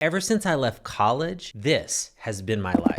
Ever since I left college, this has been my life.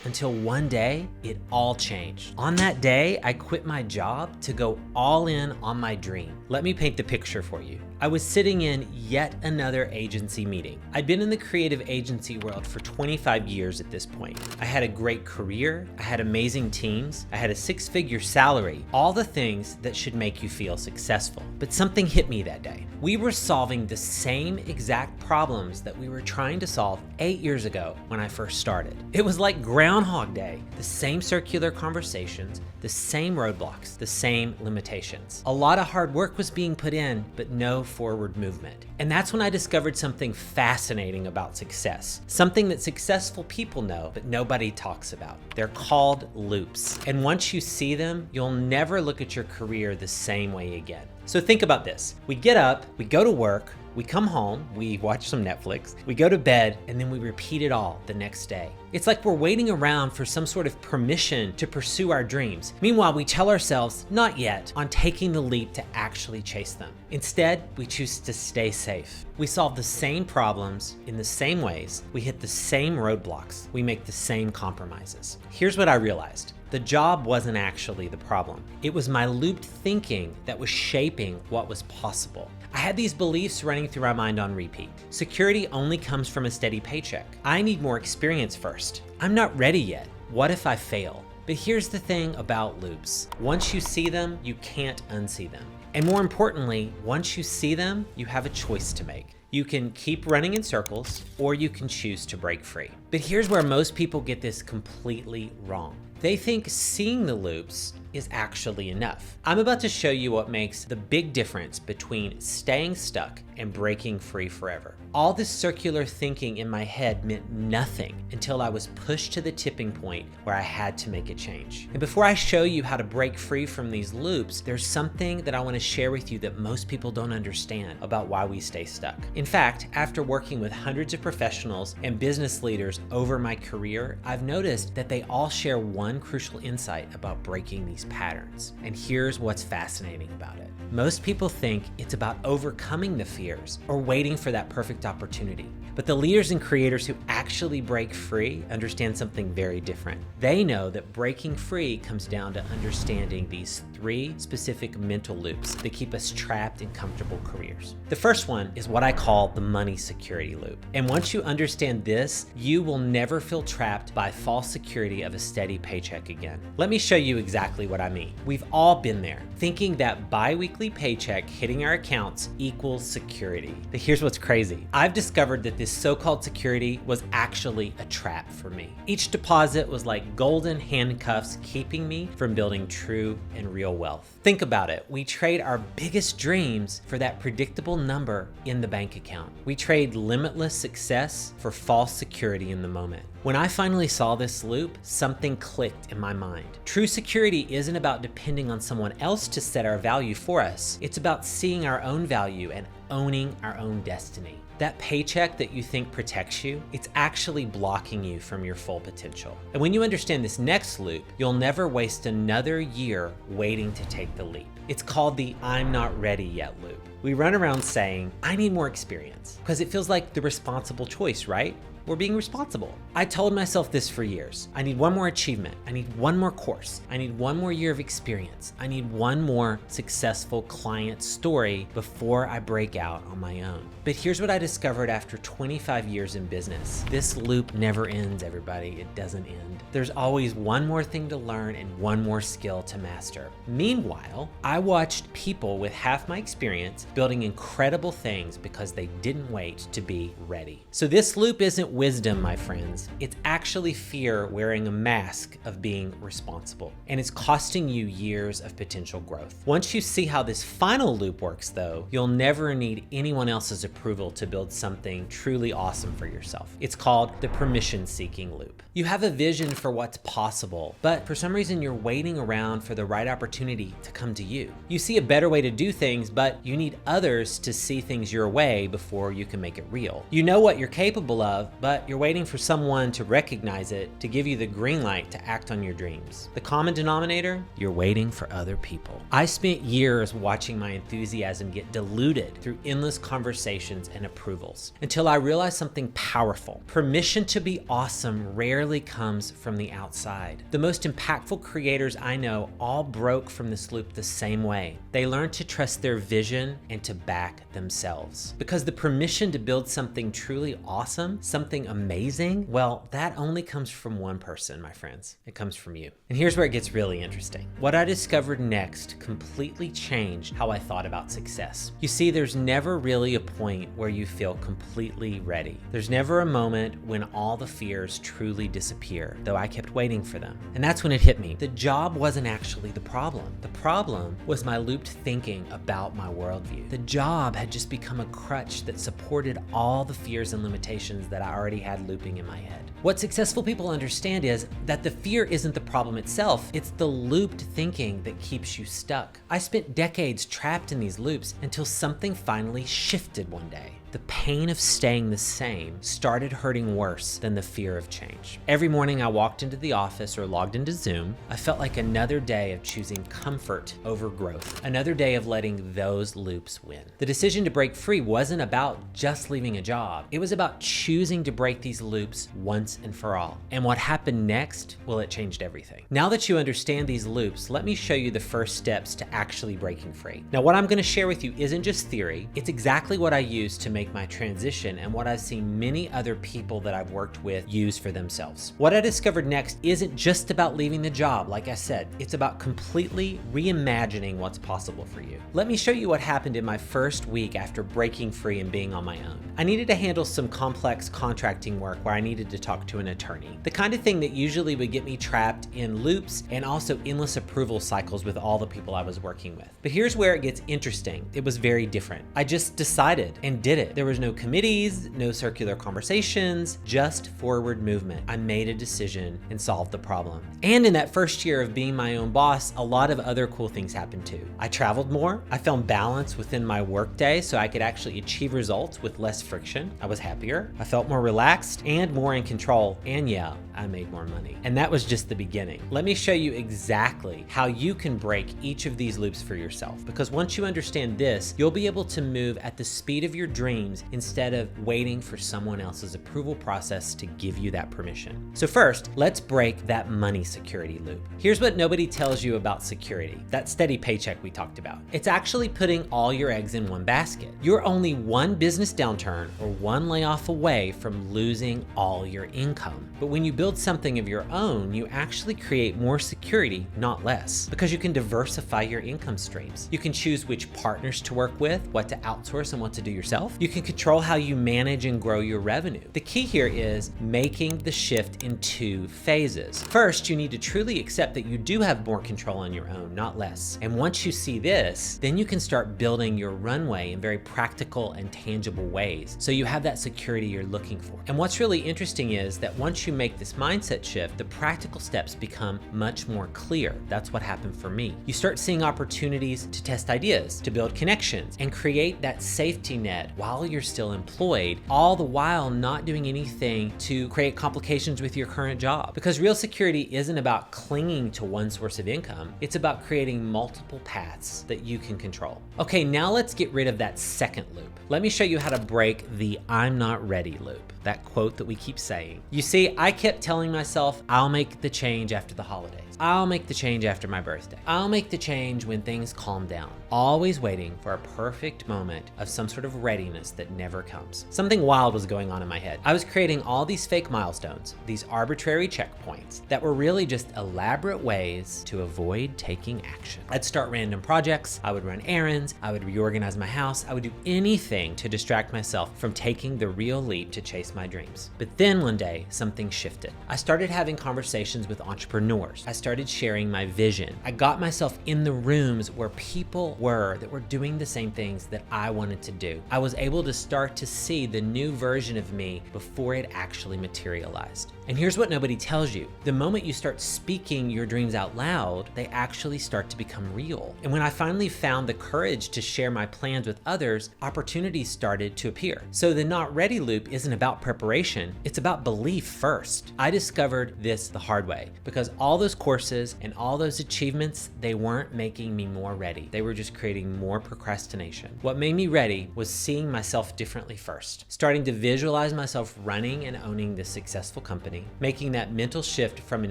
Until one day, it all changed. On that day, I quit my job to go all in on my dream. Let me paint the picture for you. I was sitting in yet another agency meeting. I'd been in the creative agency world for 25 years at this point. I had a great career, I had amazing teams, I had a six-figure salary, all the things that should make you feel successful. But something hit me that day. We were solving the same exact problems that we were trying to solve 8 years ago when I first started. It was like Groundhog Day, the same circular conversations, the same roadblocks, the same limitations. A lot of hard work was being put in, but no forward movement. And that's when I discovered something fascinating about success. Something that successful people know, but nobody talks about. They're called loops. And once you see them, you'll never look at your career the same way again. So think about this. We get up, we go to work, we come home, we watch some Netflix, we go to bed, and then we repeat it all the next day. It's like we're waiting around for some sort of permission to pursue our dreams. Meanwhile, we tell ourselves, not yet, on taking the leap to actually chase them. Instead, we choose to stay safe. We solve the same problems in the same ways, we hit the same roadblocks, we make the same compromises. Here's what I realized. The job wasn't actually the problem. It was my looped thinking that was shaping what was possible. I had these beliefs running through my mind on repeat. Security only comes from a steady paycheck. I need more experience first. I'm not ready yet. What if I fail? But here's the thing about loops. Once you see them, you can't unsee them. And more importantly, once you see them, you have a choice to make. You can keep running in circles, or you can choose to break free. But here's where most people get this completely wrong. They think seeing the loops is actually enough. I'm about to show you what makes the big difference between staying stuck and breaking free forever. All this circular thinking in my head meant nothing until I was pushed to the tipping point where I had to make a change. And before I show you how to break free from these loops, there's something that I want to share with you that most people don't understand about why we stay stuck. In fact, after working with hundreds of professionals and business leaders over my career, I've noticed that they all share one crucial insight about breaking these patterns. And here's what's fascinating about it. Most people think it's about overcoming the fears or waiting for that perfect opportunity. But the leaders and creators who actually break free understand something very different. They know that breaking free comes down to understanding these 3 specific mental loops that keep us trapped in comfortable careers. The first one is what I call the money security loop. And once you understand this, you will never feel trapped by false security of a steady paycheck again. Let me show you exactly what I mean. We've all been there, thinking that bi-weekly paycheck hitting our accounts equals security. But here's what's crazy. I've discovered that this so-called security was actually a trap for me. Each deposit was like golden handcuffs keeping me from building true and real wealth. Think about it. We trade our biggest dreams for that predictable number in the bank account. We trade limitless success for false security in the moment. When I finally saw this loop, something clicked in my mind. True security isn't about depending on someone else to set our value for us. It's about seeing our own value and owning our own destiny. That paycheck that you think protects you, it's actually blocking you from your full potential. And when you understand this next loop, you'll never waste another year waiting to take the leap. It's called the I'm not ready yet loop. We run around saying, I need more experience, because it feels like the responsible choice, right? We're being responsible. I told myself this for years. I need one more achievement. I need one more course. I need one more year of experience. I need one more successful client story before I break out on my own. But here's what I discovered after 25 years in business. This loop never ends, everybody. It doesn't end. There's always one more thing to learn and one more skill to master. Meanwhile, I watched people with half my experience building incredible things because they didn't wait to be ready. So this loop isn't wisdom, my friends. It's actually fear wearing a mask of being responsible. And it's costing you years of potential growth. Once you see how this final loop works though, you'll never need anyone else's approval to build something truly awesome for yourself. It's called the permission-seeking loop. You have a vision for what's possible, but for some reason you're waiting around for the right opportunity to come to you. You see a better way to do things, but you need others to see things your way before you can make it real. You know what you're capable of, but you're waiting for someone to recognize it to give you the green light to act on your dreams. The common denominator? You're waiting for other people. I spent years watching my enthusiasm get diluted through endless conversations and approvals until I realized something powerful. Permission to be awesome rarely comes from the outside. The most impactful creators I know all broke from this loop the same way. They learned to trust their vision and to back themselves. Because the permission to build something truly awesome, something amazing, well, that only comes from one person, my friends. It comes from you. And here's where it gets really interesting. What I discovered next completely changed how I thought about success. You see, there's never really a point where you feel completely ready. There's never a moment when all the fears truly disappear, though I kept waiting for them. And that's when it hit me. The job wasn't actually the problem. The problem was my looped thinking about my worldview. The job had just become a crutch that supported all the fears and limitations that I already had looping in my head. What successful people understand is that the fear isn't the problem itself, it's the looped thinking that keeps you stuck. I spent decades trapped in these loops until something finally shifted one day. The pain of staying the same started hurting worse than the fear of change. Every morning I walked into the office or logged into Zoom, I felt like another day of choosing comfort over growth, another day of letting those loops win. The decision to break free wasn't about just leaving a job. It was about choosing to break these loops once and for all. And what happened next, well, it changed everything. Now that you understand these loops, let me show you the first steps to actually breaking free. Now, what I'm going to share with you isn't just theory, it's exactly what I use to make my transition and what I've seen many other people that I've worked with use for themselves. What I discovered next isn't just about leaving the job, like I said, it's about completely reimagining what's possible for you. Let me show you what happened in my first week after breaking free and being on my own. I needed to handle some complex contracting work where I needed to talk to an attorney. The kind of thing that usually would get me trapped in loops and also endless approval cycles with all the people I was working with. But here's where it gets interesting. It was very different. I just decided and did it. There was no committees, no circular conversations, just forward movement. I made a decision and solved the problem. And in that first year of being my own boss, a lot of other cool things happened too. I traveled more. I found balance within my workday so I could actually achieve results with less friction. I was happier. I felt more relaxed and more in control. And yeah, I made more money. And that was just the beginning. Let me show you exactly how you can break each of these loops for yourself. Because once you understand this, you'll be able to move at the speed of your dreams instead of waiting for someone else's approval process to give you that permission. So first, let's break that money security loop. Here's what nobody tells you about security, that steady paycheck we talked about. It's actually putting all your eggs in one basket. You're only one business downturn or one layoff away from losing all your income. But when you build something of your own, you actually create more security, not less, because you can diversify your income streams. You can choose which partners to work with, what to outsource and what to do yourself. You can control how you manage and grow your revenue. The key here is making the shift in two phases. First, you need to truly accept that you do have more control on your own, not less. And once you see this, then you can start building your runway in very practical and tangible ways, so you have that security you're looking for. And what's really interesting is that once you make this mindset shift, the practical steps become much more clear. That's what happened for me. You start seeing opportunities to test ideas, to build connections, and create that safety net while you're still employed, all the while not doing anything to create complications with your current job. Because real security isn't about clinging to one source of income, it's about creating multiple paths that you can control. Okay, now let's get rid of that second loop. Let me show you how to break the I'm not ready loop, that quote that we keep saying. You see, I kept telling myself, I'll make the change after the holidays. I'll make the change after my birthday. I'll make the change when things calm down. Always waiting for a perfect moment of some sort of readiness that never comes. Something wild was going on in my head. I was creating all these fake milestones, these arbitrary checkpoints that were really just elaborate ways to avoid taking action. I'd start random projects, I would run errands, I would reorganize my house, I would do anything to distract myself from taking the real leap to chase my dreams. But then one day, something shifted. I started having conversations with entrepreneurs. I started sharing my vision. I got myself in the rooms where people were that were doing the same things that I wanted to do. I was able to start to see the new version of me before it actually materialized. And here's what nobody tells you. The moment you start speaking your dreams out loud, they actually start to become real. And when I finally found the courage to share my plans with others, opportunities started to appear. So the not ready loop isn't about preparation, it's about belief first. I discovered this the hard way because all those courses and all those achievements, they weren't making me more ready. They were just creating more procrastination. What made me ready was seeing myself differently first, starting to visualize myself running and owning this successful company, making that mental shift from an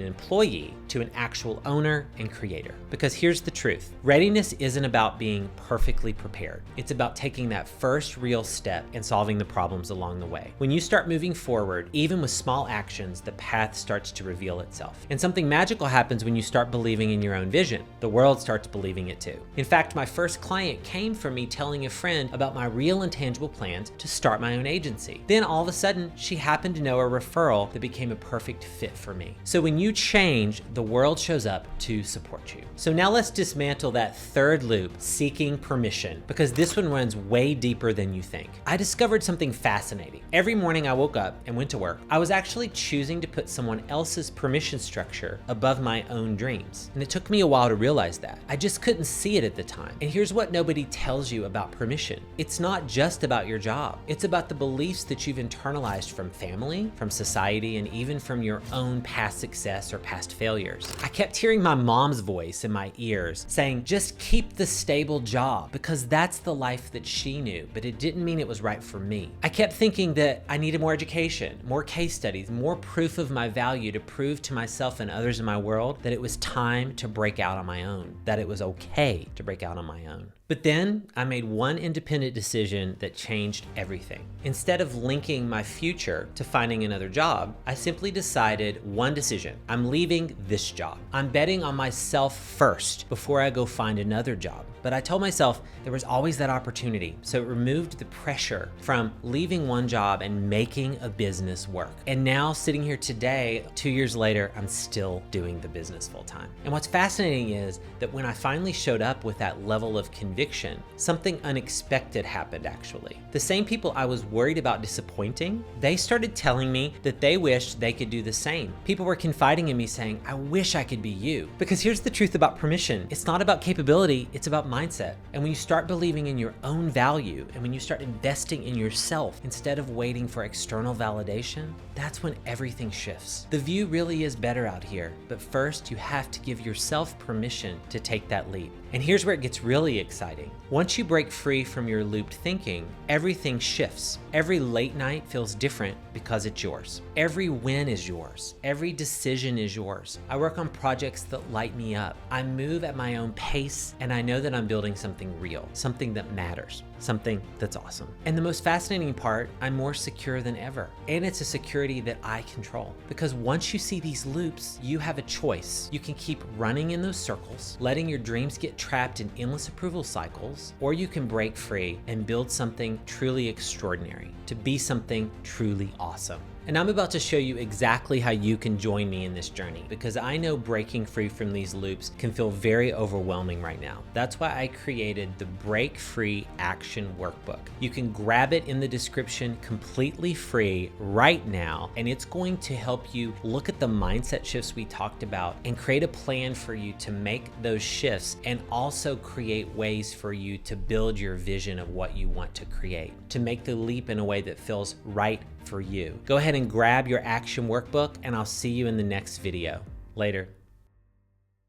employee to an actual owner and creator. Because here's the truth, readiness isn't about being perfectly prepared. It's about taking that first real step and solving the problems along the way. When you start moving forward, even with small actions, the path starts to reveal itself. And something magical happens when you start believing in your own vision. The world starts believing it too. In fact, my first client came from me telling a friend about my real and tangible plans to start my own agency. Then all of a sudden, she happened to know a referral that became a perfect fit for me. So when you change, the world shows up to support you. So now let's dismantle that third loop, seeking permission, because this one runs way deeper than you think. I discovered something fascinating. Every morning I woke up and went to work, I was actually choosing to put someone else's permission structure above my own dreams. And it took me a while to realize that. I just couldn't see it at the time. And here's what nobody tells you about permission. It's not just about your job. It's about the beliefs that you've internalized from family, from society, and even from your own past success or past failures. I kept hearing my mom's voice in my ears saying, just keep the stable job, because that's the life that she knew, but it didn't mean it was right for me. I kept thinking that I needed more education, more case studies, more proof of my value to prove to myself and others in my world that it was time to break out on my own, that it was okay to break out on my own. But then I made one independent decision that changed everything. Instead of linking my future to finding another job, I simply decided one decision. I'm leaving this job. I'm betting on myself first before I go find another job. But I told myself there was always that opportunity. So it removed the pressure from leaving one job and making a business work. And now sitting here today, 2 years later, I'm still doing the business full time. And what's fascinating is that when I finally showed up with that level of conviction, something unexpected happened actually. The same people I was worried about disappointing, they started telling me that they wished they could do the same. People were confiding in me saying, I wish I could be you. Because here's the truth about permission. It's not about capability, it's about mindset. And when you start believing in your own value and when you start investing in yourself instead of waiting for external validation, that's when everything shifts. The view really is better out here, but first you have to give yourself permission to take that leap. And here's where it gets really exciting. Once you break free from your looped thinking, everything shifts. Every late night feels different because it's yours. Every win is yours. Every decision is yours. I work on projects that light me up. I move at my own pace, and I know that I'm building something real, something that matters, something that's awesome. And the most fascinating part, I'm more secure than ever. And it's a security that I control. Because once you see these loops, you have a choice. You can keep running in those circles, letting your dreams get trapped in endless approval cycles, or you can break free and build something truly extraordinary, to be something truly awesome. And I'm about to show you exactly how you can join me in this journey, because I know breaking free from these loops can feel very overwhelming right now. That's why I created the Break Free Action Workbook. You can grab it in the description completely free right now, and it's going to help you look at the mindset shifts we talked about and create a plan for you to make those shifts, and also create ways for you to build your vision of what you want to create, to make the leap in a way that feels right for you. Go ahead and grab your action workbook, and I'll see you in the next video. Later.